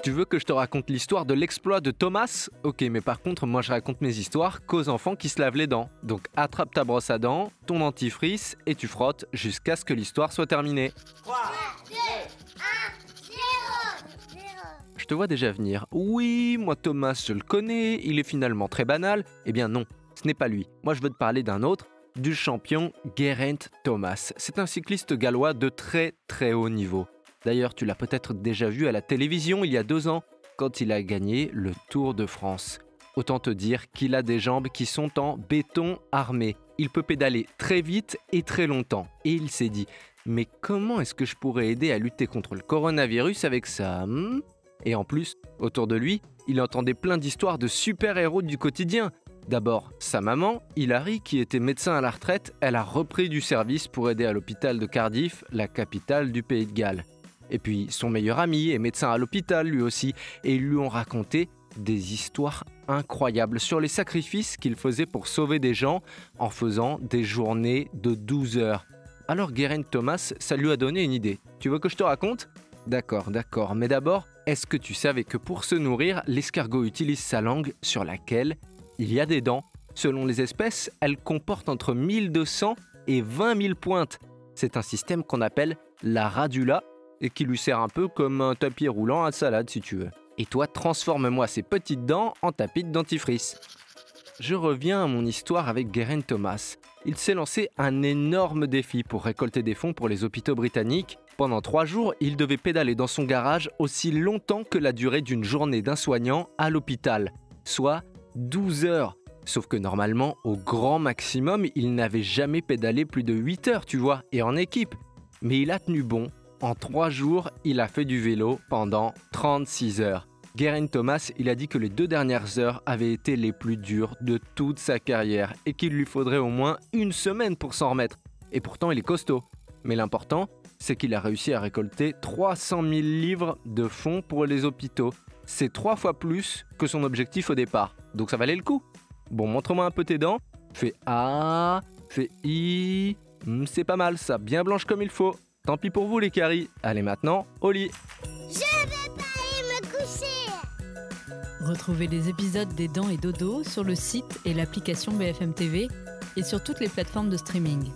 Tu veux que je te raconte l'histoire de l'exploit de Thomas? Ok, mais par contre, moi je raconte mes histoires qu'aux enfants qui se lavent les dents. Donc attrape ta brosse à dents, ton dentifrice et tu frottes jusqu'à ce que l'histoire soit terminée. 3, 2, 1, 0. Je te vois déjà venir. Oui, moi Thomas, je le connais, il est finalement très banal. Eh bien non, ce n'est pas lui. Moi je veux te parler d'un autre, du champion Geraint Thomas. C'est un cycliste gallois de très très haut niveau. D'ailleurs, tu l'as peut-être déjà vu à la télévision il y a 2 ans, quand il a gagné le Tour de France. Autant te dire qu'il a des jambes qui sont en béton armé. Il peut pédaler très vite et très longtemps. Et il s'est dit, mais comment est-ce que je pourrais aider à lutter contre le coronavirus avec ça Et en plus, autour de lui, il entendait plein d'histoires de super-héros du quotidien. D'abord, sa maman, Hilary, qui était médecin à la retraite, elle a repris du service pour aider à l'hôpital de Cardiff, la capitale du Pays de Galles. Et puis son meilleur ami est médecin à l'hôpital lui aussi, et ils lui ont raconté des histoires incroyables sur les sacrifices qu'il faisait pour sauver des gens en faisant des journées de 12 heures. Alors Geraint Thomas, ça lui a donné une idée. Tu veux que je te raconte ? D'accord, mais d'abord, est-ce que tu savais que pour se nourrir, l'escargot utilise sa langue sur laquelle il y a des dents ? Selon les espèces, elle comporte entre 1200 et 20 000 pointes. C'est un système qu'on appelle la radula, et qui lui sert un peu comme un tapis roulant à salade si tu veux. Et toi, transforme-moi ces petites dents en tapis de dentifrice. Je reviens à mon histoire avec Geraint Thomas. Il s'est lancé un énorme défi pour récolter des fonds pour les hôpitaux britanniques. Pendant 3 jours, il devait pédaler dans son garage aussi longtemps que la durée d'une journée d'un soignant à l'hôpital, soit 12 heures. Sauf que normalement, au grand maximum, il n'avait jamais pédalé plus de 8 heures, tu vois, et en équipe. Mais il a tenu bon. En 3 jours, il a fait du vélo pendant 36 heures. Geraint Thomas, il a dit que les 2 dernières heures avaient été les plus dures de toute sa carrière et qu'il lui faudrait au moins 1 semaine pour s'en remettre. Et pourtant, il est costaud. Mais l'important, c'est qu'il a réussi à récolter 300 000 livres de fonds pour les hôpitaux. C'est 3 fois plus que son objectif au départ. Donc ça valait le coup. Bon, montre-moi un peu tes dents. Fais A, fais I. C'est pas mal ça, bien blanche comme il faut. Tant pis pour vous les caries. Allez maintenant, au lit. Je vais pas aller me coucher. Retrouvez les épisodes des Dents et Dodo sur le site et l'application BFM TV et sur toutes les plateformes de streaming.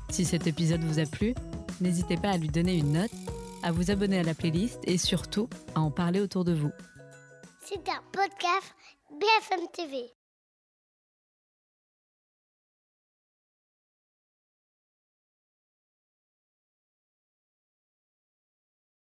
Si cet épisode vous a plu, n'hésitez pas à lui donner une note, à vous abonner à la playlist et surtout à en parler autour de vous. C'est un podcast BFM TV.